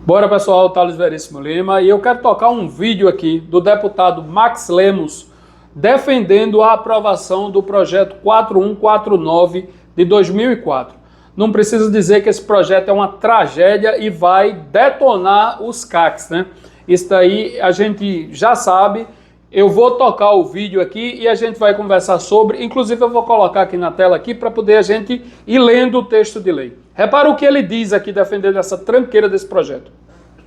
Bora, pessoal, Thales Veríssimo Lima, e eu quero tocar um vídeo aqui do deputado Max Lemos defendendo a aprovação do projeto 4149 de 2004. Não preciso dizer que esse projeto é uma tragédia e vai detonar os CACs, né? Isso daí a gente já sabe. Eu vou tocar o vídeo aqui e a gente vai conversar sobre, inclusive eu vou colocar aqui na tela aqui para poder a gente ir lendo o texto de lei. Repara o que ele diz aqui defendendo essa tranqueira desse projeto.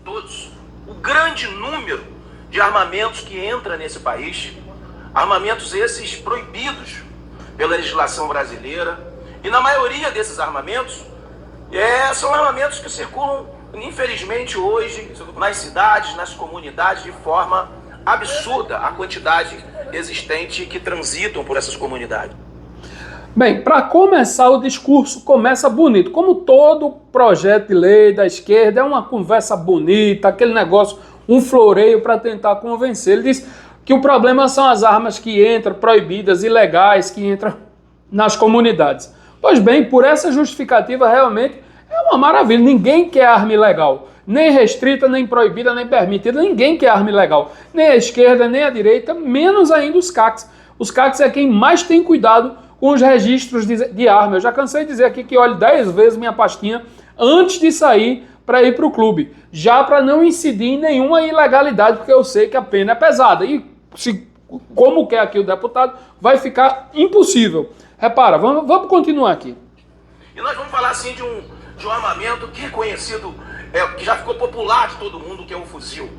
Todos, o grande número de armamentos que entra nesse país, armamentos esses proibidos pela legislação brasileira, e na maioria desses armamentos são armamentos que circulam, infelizmente hoje, nas cidades, nas comunidades, de forma absurda a quantidade existente que transitam por essas comunidades. Bem, para começar, o discurso começa bonito. Como todo projeto de lei da esquerda, é uma conversa bonita, aquele negócio, um floreio para tentar convencer. Ele diz que o problema são as armas que entram, proibidas, ilegais, que entram nas comunidades. Pois bem, por essa justificativa, realmente é uma maravilha. Ninguém quer arma ilegal. Nem restrita, nem proibida, nem permitida. Ninguém quer arma ilegal. Nem a esquerda, nem a direita, menos ainda os CACs. Os CACs é quem mais tem cuidado com os registros de arma. Eu já cansei de dizer aqui que olho 10 vezes minha pastinha antes de sair para ir para o clube. Já para não incidir em nenhuma ilegalidade, porque eu sei que a pena é pesada. E como quer aqui o deputado, vai ficar impossível. Repara, vamos continuar aqui. E nós vamos falar assim de um armamento que é conhecido, que já ficou popular de todo mundo, que é o fuzil.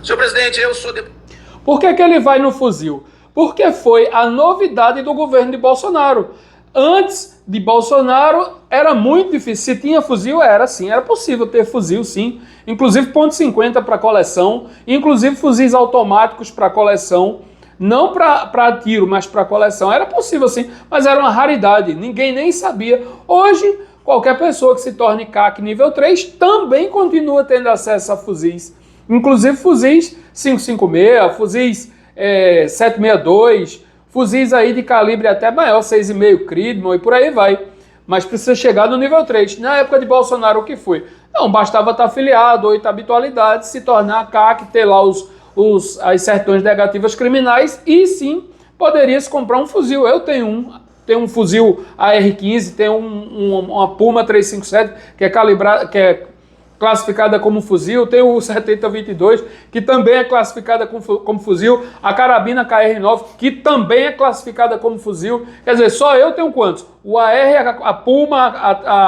Senhor presidente, eu sou deputado. Por que ele vai no fuzil? Porque foi a novidade do governo de Bolsonaro. Antes de Bolsonaro era muito difícil. Se tinha fuzil, era possível ter fuzil, sim. Inclusive .50 para coleção, inclusive fuzis automáticos para coleção. Não para tiro, mas para coleção. Era possível sim, mas era uma raridade. Ninguém nem sabia. Hoje, qualquer pessoa que se torne CAC nível 3 também continua tendo acesso a fuzis. Inclusive fuzis 5.56, fuzis 7.62, fuzis aí de calibre até maior, 6.5 Creedmoor e por aí vai. Mas precisa chegar no nível 3. Na época de Bolsonaro, o que foi? Não, bastava estar afiliado, 8 habitualidades, se tornar CAC, ter lá as certidões negativas criminais e sim, poderia-se comprar um fuzil. Eu tenho um fuzil AR-15, tenho uma Puma 357 que é classificada como fuzil, tem o 7022, que também é classificada como fuzil, a carabina KR9, que também é classificada como fuzil. Quer dizer, só eu tenho quantos? O AR, a Puma,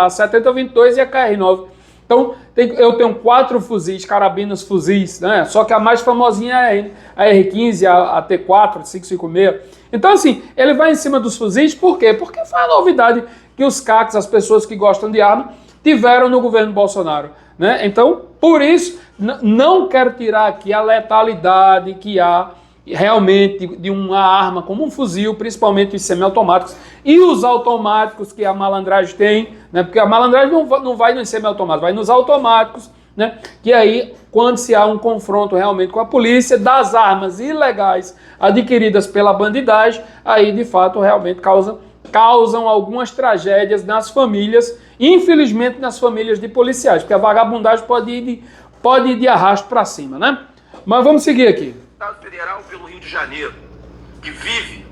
a 7022 e a KR9. Então, eu tenho 4 fuzis, carabinas fuzis, né? Só que a mais famosinha é a R15, a T4, 5.56. Então, assim, ele vai em cima dos fuzis, por quê? Porque foi a novidade que os CACs, as pessoas que gostam de arma, tiveram no governo Bolsonaro, né? Então, por isso, não quero tirar aqui a letalidade que há realmente de uma arma como um fuzil, principalmente os semiautomáticos e os automáticos que a malandragem tem, né? Porque a malandragem não vai nos semiautomáticos, vai nos automáticos, né? Que aí, quando se há um confronto realmente com a polícia, das armas ilegais adquiridas pela bandidagem, aí de fato realmente causam algumas tragédias nas famílias, infelizmente nas famílias de policiais, porque a vagabundagem pode ir de arrasto para cima, né? Mas vamos seguir aqui. Federal pelo Rio de Janeiro, que vive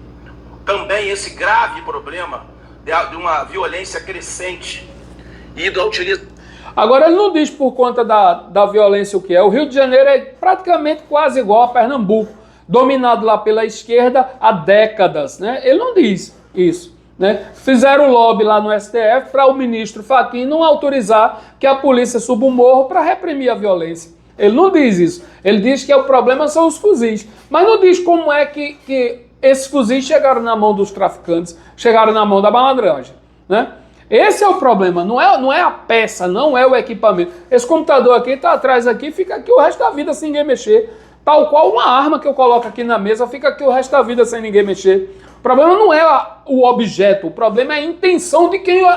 também esse grave problema de uma violência crescente e da utilização. Agora ele não diz por conta da violência o que é. O Rio de Janeiro é praticamente quase igual a Pernambuco, dominado lá pela esquerda há décadas, né? Ele não diz isso, né? Fizeram lobby lá no STF para o ministro Fachin não autorizar que a polícia suba o morro para reprimir a violência. Ele não diz isso. Ele diz que o problema são os fuzis. Mas não diz como é que esses fuzis chegaram na mão dos traficantes, chegaram na mão da malandragem, né? Esse é o problema. Não é a peça, não é o equipamento. Esse computador aqui está atrás aqui, fica aqui o resto da vida sem ninguém mexer. Tal qual uma arma que eu coloco aqui na mesa, fica aqui o resto da vida sem ninguém mexer. O problema não é o objeto, o problema é a intenção de quem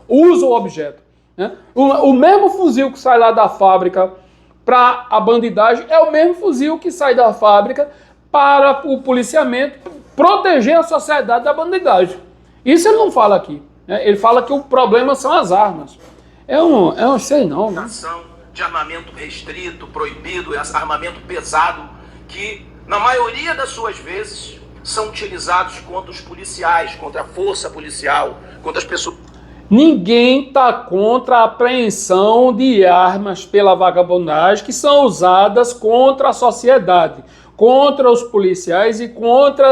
usa o objeto, né? O mesmo fuzil que sai lá da fábrica para a bandidagem é o mesmo fuzil que sai da fábrica para o policiamento proteger a sociedade da bandidagem. Isso ele não fala aqui, né? Ele fala que o problema são as armas. Eu não sei não, né? de armamento restrito, proibido, armamento pesado, que na maioria das suas vezes são utilizados contra os policiais, contra a força policial, contra as pessoas. Ninguém está contra a apreensão de armas pela vagabundagem que são usadas contra a sociedade, contra os policiais e contra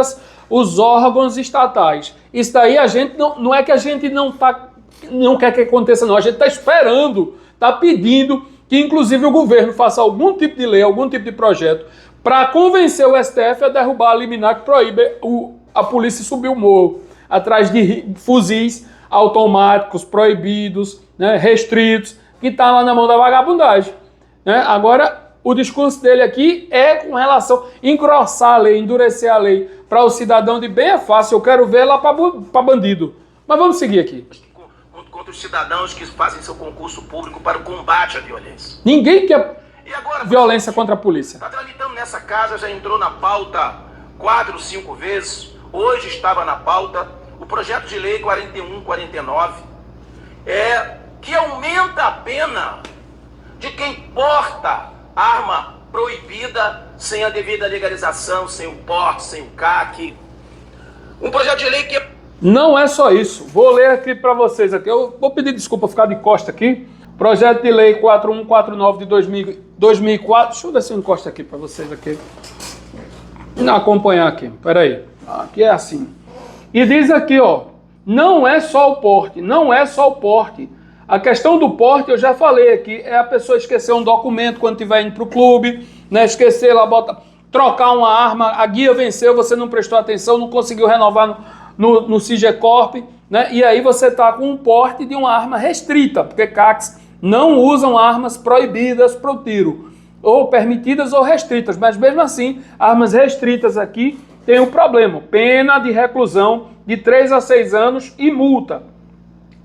os órgãos estatais. Isso daí a gente não é que a gente não quer que aconteça, não. A gente está esperando, está pedindo que inclusive o governo faça algum tipo de lei, algum tipo de projeto para convencer o STF a derrubar a liminar que proíbe a polícia subir o morro atrás de fuzis automáticos, proibidos, né, restritos, que está lá na mão da vagabundagem. Né? Agora, o discurso dele aqui é com relação a engrossar a lei, endurecer a lei. Para o cidadão de bem é fácil, eu quero ver lá para bandido. Mas vamos seguir aqui. Contra os cidadãos que fazem seu concurso público para o combate à violência. Ninguém quer violência contra a polícia. Está tramitando nessa casa, já entrou na pauta 4 ou 5 vezes, hoje estava na pauta o projeto de lei 4149, que aumenta a pena de quem porta arma proibida sem a devida legalização, sem o porte, sem o CAC. Um projeto de lei que... Não é só isso. Vou ler aqui para vocês. Aqui. Eu vou pedir desculpa ficar de costa aqui. Projeto de lei 4149 de 2004. Deixa eu ver se eu encosto aqui para vocês aqui. Não acompanhar aqui. Peraí. Aqui é assim. E diz aqui, ó, não é só o porte, não é só o porte. A questão do porte, eu já falei aqui, é a pessoa esquecer um documento quando estiver indo para o clube, né, esquecer lá, trocar uma arma, a guia venceu, você não prestou atenção, não conseguiu renovar no Sigecorp, né, e aí você está com um porte de uma arma restrita, porque CACs não usam armas proibidas para o tiro, ou permitidas ou restritas, mas mesmo assim, armas restritas aqui, tem um problema, pena de reclusão de 3 a 6 anos e multa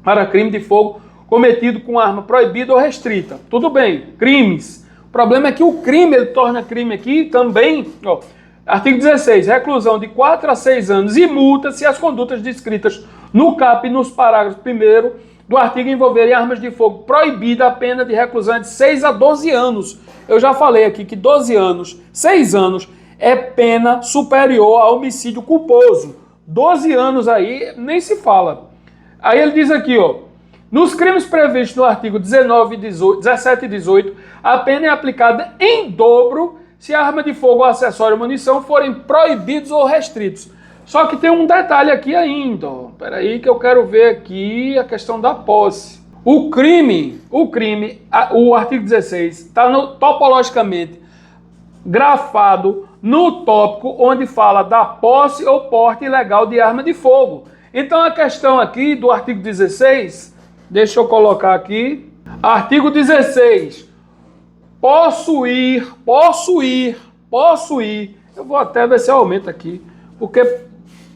para crime de fogo cometido com arma proibida ou restrita. Tudo bem, crimes. O problema é que o crime, ele torna crime aqui também, ó, artigo 16, reclusão de 4 a 6 anos e multa se as condutas descritas no CAP e nos parágrafos 1º do artigo envolverem armas de fogo proibida, a pena de reclusão de 6 a 12 anos. Eu já falei aqui que 12 anos, 6 anos, é pena superior ao homicídio culposo. 12 anos aí, nem se fala. Aí ele diz aqui, ó, nos crimes previstos no artigo 17 e 18, a pena é aplicada em dobro se a arma de fogo ou acessório ou munição forem proibidos ou restritos. Só que tem um detalhe aqui ainda, ó. Peraí que eu quero ver aqui a questão da posse. O artigo 16, está topologicamente grafado no tópico onde fala da posse ou porte ilegal de arma de fogo. Então a questão aqui do artigo 16, deixa eu colocar aqui, artigo 16, possuir, eu vou até ver se eu aumento aqui, porque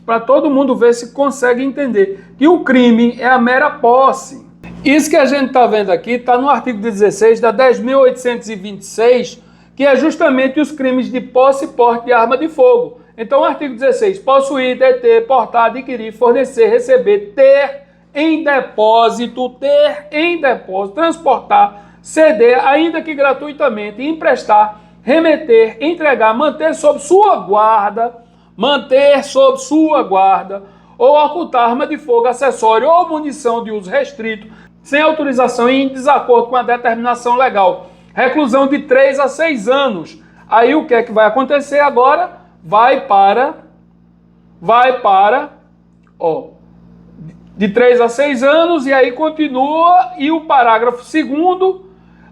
para todo mundo ver se consegue entender que o crime é a mera posse. Isso que a gente está vendo aqui está no artigo 16 da 10.826, que é justamente os crimes de posse e porte de arma de fogo. Então, o artigo 16, possuir, deter, portar, adquirir, fornecer, receber, ter em depósito, transportar, ceder, ainda que gratuitamente, emprestar, remeter, entregar, manter sob sua guarda, ou ocultar arma de fogo, acessório ou munição de uso restrito, sem autorização e em desacordo com a determinação legal. Reclusão de 3 a 6 anos. Aí o que é que vai acontecer agora? Vai para, de 3 a 6 anos, e aí continua, e o parágrafo 2º,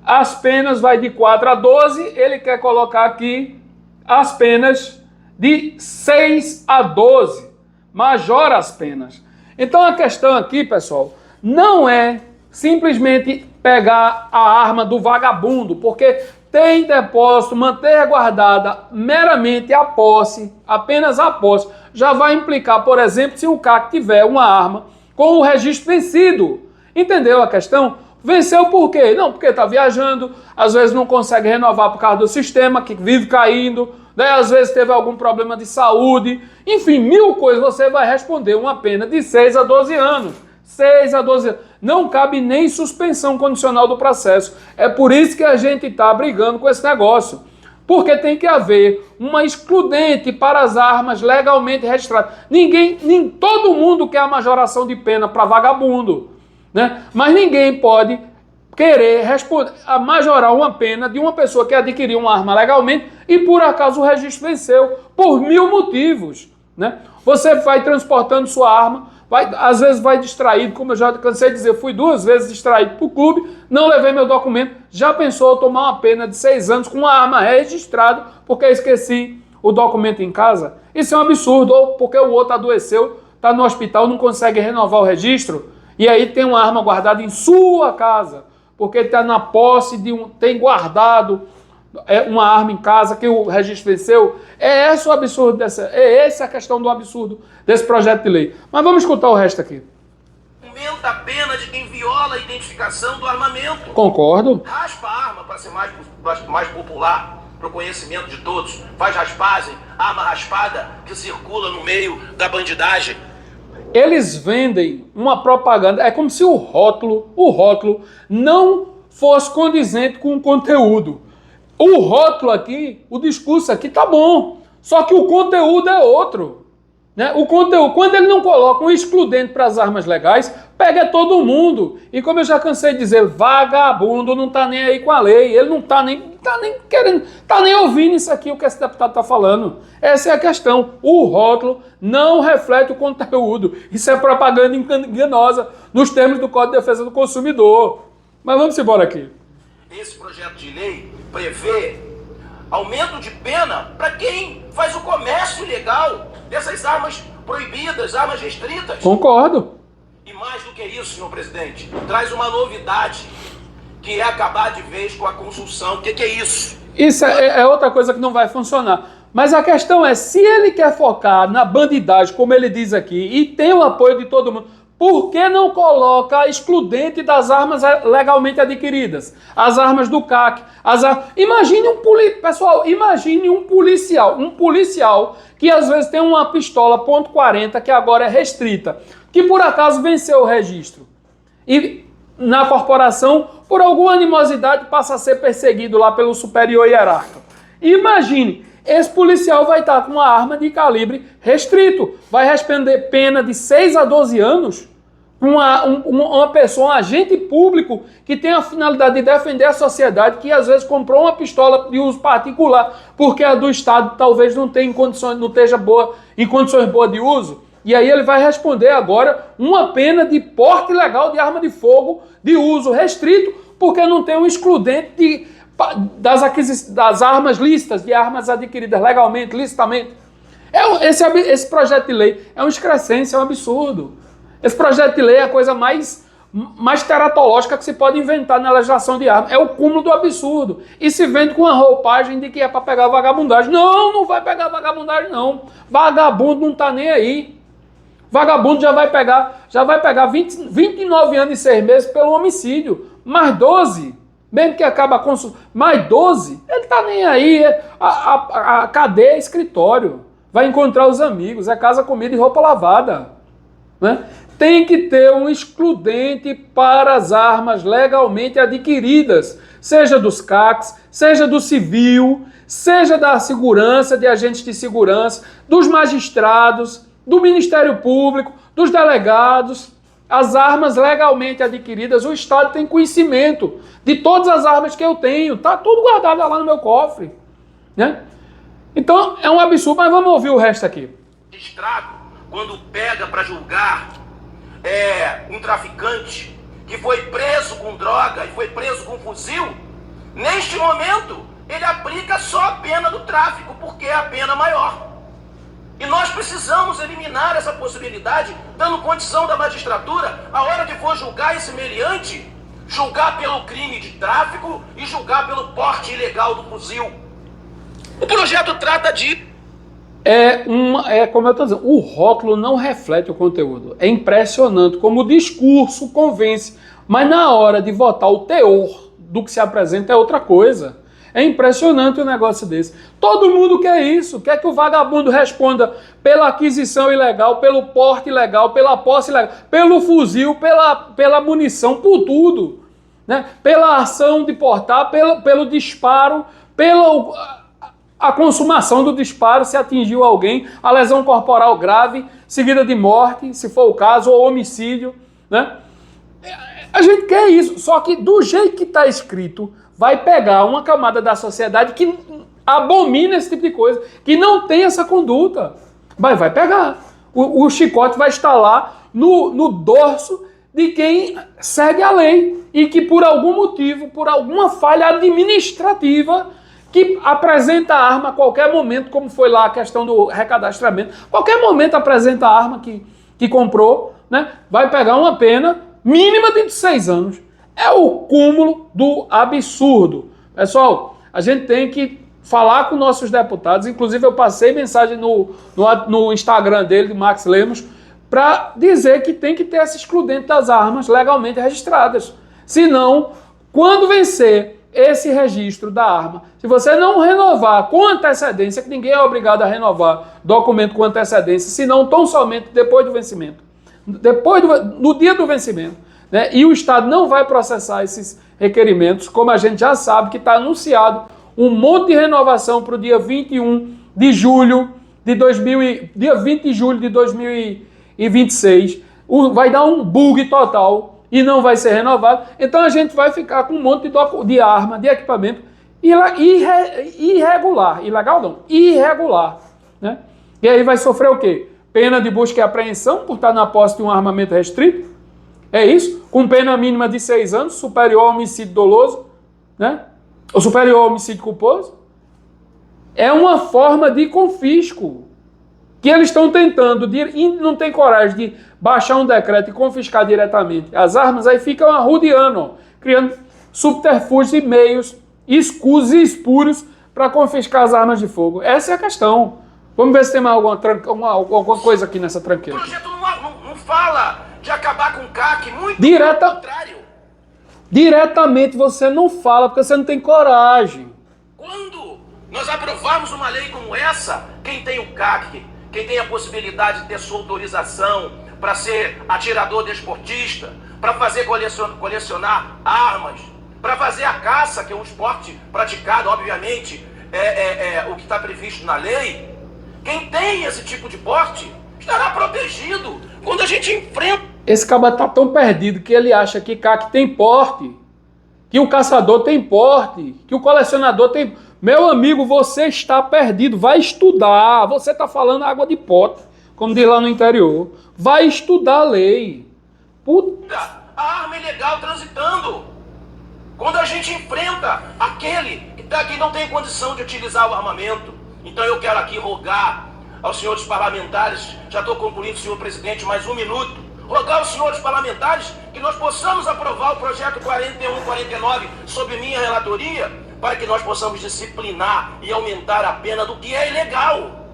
as penas vai de 4 a 12, ele quer colocar aqui as penas de 6 a 12, majora as penas. Então a questão aqui, pessoal, não é simplesmente pegar a arma do vagabundo, porque tem depósito, manter guardada meramente a posse, apenas a posse, já vai implicar, por exemplo, se o CAC tiver uma arma com o registro vencido. Entendeu a questão? Venceu por quê? Não, porque está viajando, às vezes não consegue renovar por causa do sistema, que vive caindo, né? Às vezes teve algum problema de saúde, enfim, 1000 coisas, você vai responder uma pena de 6 a 12 anos. 6 a 12 anos. Não cabe nem suspensão condicional do processo. É por isso que a gente está brigando com esse negócio. Porque tem que haver uma excludente para as armas legalmente registradas. Nem todo mundo quer a majoração de pena para vagabundo, né? Mas ninguém pode querer majorar uma pena de uma pessoa que adquiriu uma arma legalmente e por acaso o registro venceu, por 1000 motivos, né? Você vai transportando sua arma, às vezes vai distraído, como eu já cansei de dizer, fui 2 vezes distraído para o clube, não levei meu documento, já pensou tomar uma pena de 6 anos com uma arma registrada porque eu esqueci o documento em casa? Isso é um absurdo, ou porque o outro adoeceu, está no hospital, não consegue renovar o registro, e aí tem uma arma guardada em sua casa, porque está na posse tem guardado uma arma em casa que o registro venceu. É esse o absurdo é essa a questão do absurdo desse projeto de lei. Mas vamos escutar o resto aqui. Aumenta a pena de quem viola a identificação do armamento. Concordo. Raspa a arma para ser mais popular, para o conhecimento de todos. Faz raspagem, arma raspada que circula no meio da bandidagem. Eles vendem uma propaganda, é como se o rótulo não fosse condizente com o conteúdo. O rótulo aqui, o discurso aqui tá bom, só que o conteúdo é outro, né? O conteúdo, quando ele não coloca um excludente para as armas legais, pega todo mundo. E como eu já cansei de dizer, vagabundo não tá nem aí com a lei, ele não tá nem querendo, tá nem ouvindo isso aqui, o que esse deputado tá falando. Essa é a questão. O rótulo não reflete o conteúdo. Isso é propaganda enganosa nos termos do Código de Defesa do Consumidor. Mas vamos embora aqui. Esse projeto de lei prevê aumento de pena para quem faz o comércio ilegal dessas armas proibidas, armas restritas. Concordo. E mais do que isso, senhor presidente, traz uma novidade, que é acabar de vez com a consulção. O que é isso? Isso é outra coisa que não vai funcionar. Mas a questão é, se ele quer focar na bandidagem, como ele diz aqui, e tem o apoio de todo mundo, por que não coloca a excludente das armas legalmente adquiridas? As armas do CAC. Imagine um policial que às vezes tem uma pistola .40 que agora é restrita, que por acaso venceu o registro. E na corporação, por alguma animosidade, passa a ser perseguido lá pelo superior hierárquico. Imagine, esse policial vai estar com uma arma de calibre restrito, vai responder pena de 6 a 12 anos, uma pessoa, um agente público que tem a finalidade de defender a sociedade, que às vezes comprou uma pistola de uso particular, porque a do Estado talvez não esteja em condições boas de uso, e aí ele vai responder agora uma pena de porte ilegal de arma de fogo de uso restrito, porque não tem um excludente das armas lícitas, de armas adquiridas legalmente, licitamente. Esse projeto de lei é uma excrescência, é um absurdo. Esse projeto de lei é a coisa mais teratológica que se pode inventar na legislação de armas. É o cúmulo do absurdo. E se vende com a roupagem de que é para pegar vagabundagem. Não vai pegar vagabundagem, não. Vagabundo não está nem aí. Vagabundo já vai pegar 29 anos e 6 meses pelo homicídio. Mais 12... Mesmo que acaba com mais 12, ele tá nem aí. A cadeia é escritório. Vai encontrar os amigos, é casa, comida e roupa lavada. Né? Tem que ter um excludente para as armas legalmente adquiridas, seja dos CACs, seja do civil, seja da segurança, de agentes de segurança, dos magistrados, do Ministério Público, dos delegados. As armas legalmente adquiridas, o Estado tem conhecimento de todas as armas que eu tenho. Está tudo guardado lá no meu cofre. Né? Então, é um absurdo, mas vamos ouvir o resto aqui. Estrago, quando pega para julgar um traficante que foi preso com droga e foi preso com fuzil, neste momento, ele aplica só a pena do tráfico, porque é a pena maior. E nós precisamos eliminar essa possibilidade, dando condição da magistratura, a hora que for julgar esse meliante, julgar pelo crime de tráfico e julgar pelo porte ilegal do fuzil. O projeto trata de... como eu estou dizendo, o rótulo não reflete o conteúdo. É impressionante como o discurso convence, mas na hora de votar o teor do que se apresenta é outra coisa. É impressionante um negócio desse. Todo mundo quer isso, quer que o vagabundo responda pela aquisição ilegal, pelo porte ilegal, pela posse ilegal, pelo fuzil, pela munição, por tudo. Né? Pela ação de portar, pelo disparo, pela a consumação do disparo, se atingiu alguém, a lesão corporal grave, seguida de morte, se for o caso, ou homicídio. Né? A gente quer isso, só que do jeito que está escrito, vai pegar uma camada da sociedade que abomina esse tipo de coisa, que não tem essa conduta. Vai pegar. O chicote vai estar lá no dorso de quem segue a lei e que por algum motivo, por alguma falha administrativa, que apresenta a arma a qualquer momento, como foi lá a questão do recadastramento, qualquer momento apresenta a arma que comprou, né? Vai pegar uma pena mínima de 6 anos. É o cúmulo do absurdo. Pessoal, a gente tem que falar com nossos deputados, inclusive eu passei mensagem no Instagram dele, do Max Lemos, para dizer que tem que ter essa excludente das armas legalmente registradas. Senão, quando vencer esse registro da arma, se você não renovar com antecedência, que ninguém é obrigado a renovar documento com antecedência, senão tão somente depois do vencimento, no dia do vencimento, né? E o Estado não vai processar esses requerimentos, como a gente já sabe que está anunciado um monte de renovação para o dia 21 de julho de 2026, vai dar um bug total e não vai ser renovado. Então a gente vai ficar com um monte de arma, de equipamento irregular. Ilegal não, irregular. Né? E aí vai sofrer o quê? Pena de busca e apreensão por estar na posse de um armamento restrito. É isso? Com pena mínima de 6 anos, superior ao homicídio doloso, né? Ou superior ao homicídio culposo. É uma forma de confisco que eles estão tentando, e não tem coragem de baixar um decreto e confiscar diretamente as armas, aí ficam arrodeando, criando subterfúgios e meios escusos e espúrios para confiscar as armas de fogo. Essa é a questão. Vamos ver se tem mais alguma coisa aqui nessa tranqueira. O projeto não fala de acabar com o CAC, muito pelo contrário. Diretamente você não fala, porque você não tem coragem. Quando nós aprovarmos uma lei como essa, quem tem o CAC, quem tem a possibilidade de ter sua autorização para ser atirador desportista, para fazer colecionar armas, para fazer a caça, que é um esporte praticado, obviamente, o que está previsto na lei, quem tem esse tipo de porte estará protegido. Quando a gente enfrenta... Esse cara está tão perdido que ele acha que CAC tem porte, que o caçador tem porte, que o colecionador tem... Meu amigo, você está perdido, vai estudar. Você está falando água de pote, como diz lá no interior. Vai estudar a lei. Puta, a arma ilegal transitando. Quando a gente enfrenta aquele que não tem condição de utilizar o armamento. Então eu quero aqui rogar aos senhores parlamentares, já estou concluindo, senhor presidente, mais 1 minuto, rogar aos senhores parlamentares que nós possamos aprovar o projeto 4149 sob minha relatoria, para que nós possamos disciplinar e aumentar a pena do que é ilegal.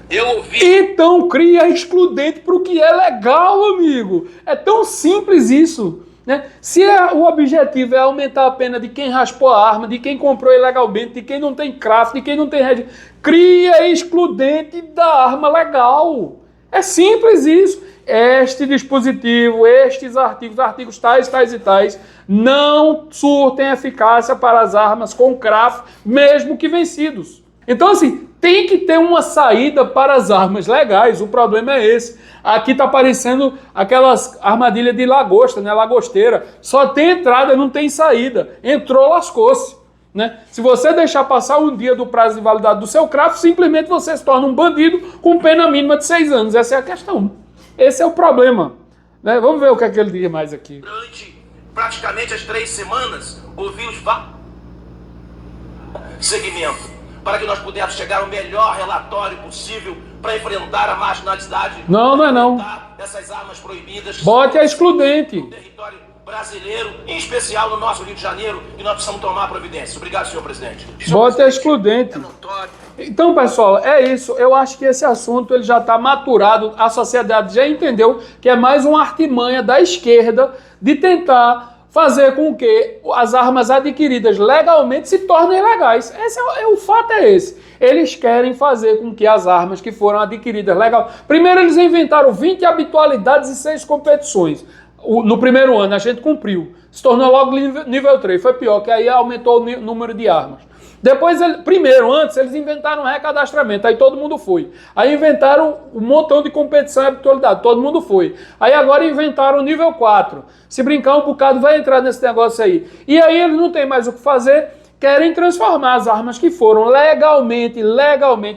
Eu ouvi... Então cria excludente para o que é legal, amigo. É tão simples isso. Né? Se o objetivo é aumentar a pena de quem raspou a arma, de quem comprou ilegalmente, de quem não tem craft, de quem não tem registro, cria excludente da arma legal. É simples isso. Este dispositivo, estes artigos tais, tais e tais, não surtem eficácia para as armas com craft, mesmo que vencidos. Então, assim, tem que ter uma saída para as armas legais. O problema é esse. Aqui está aparecendo aquelas armadilhas de lagosta, né? Lagosteira. Só tem entrada, não tem saída. Entrou, lascou-se. Né? Se você deixar passar um dia do prazo de validade do seu craft, simplesmente você se torna um bandido com pena mínima de 6 anos. Essa é a questão. Esse é o problema. Né? Vamos ver o que é que ele diz mais aqui. Durante praticamente as 3 semanas, ouvi os segmento, para que nós pudéssemos chegar ao melhor relatório possível para enfrentar a marginalidade. Não é não. Essas armas proibidas. Bote a excludente. No território brasileiro, em especial no nosso Rio de Janeiro, e nós precisamos tomar providência. Obrigado, senhor presidente. Bote a excludente. Então, pessoal, é isso. Eu acho que esse assunto ele já está maturado. A sociedade já entendeu que é mais uma artimanha da esquerda de tentar fazer com que as armas adquiridas legalmente se tornem legais. O fato é esse. Eles querem fazer com que as armas que foram adquiridas legalmente... Primeiro eles inventaram 20 habitualidades e 6 competições. No primeiro ano a gente cumpriu. Se tornou logo nível 3. Foi pior, que aí aumentou o número de armas. Depois, antes eles inventaram recadastramento, aí todo mundo foi. Aí inventaram um montão de competição e habitualidade, todo mundo foi. Aí agora inventaram o nível 4. Se brincar um bocado, vai entrar nesse negócio aí. E aí eles não tem mais o que fazer, querem transformar as armas que foram legalmente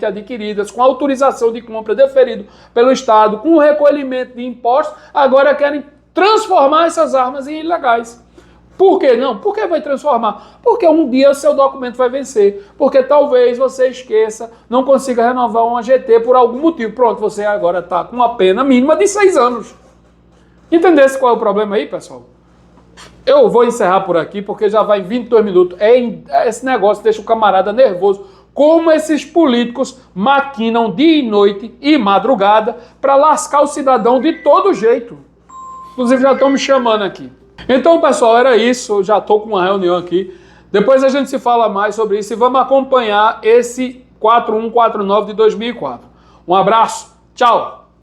adquiridas, com autorização de compra deferido pelo Estado, com recolhimento de impostos, agora querem transformar essas armas em ilegais. Por que não? Por que vai transformar? Porque um dia o seu documento vai vencer. Porque talvez você esqueça, não consiga renovar um AGT por algum motivo. Pronto, você agora está com uma pena mínima de 6 anos. Entendesse qual é o problema aí, pessoal? Eu vou encerrar por aqui, porque já vai em 22 minutos. Esse negócio deixa o camarada nervoso. Como esses políticos maquinam dia e noite e madrugada para lascar o cidadão de todo jeito. Inclusive já estão me chamando aqui. Então, pessoal, era isso. Eu já estou com uma reunião aqui. Depois a gente se fala mais sobre isso e vamos acompanhar esse 4149 de 2004. Um abraço. Tchau.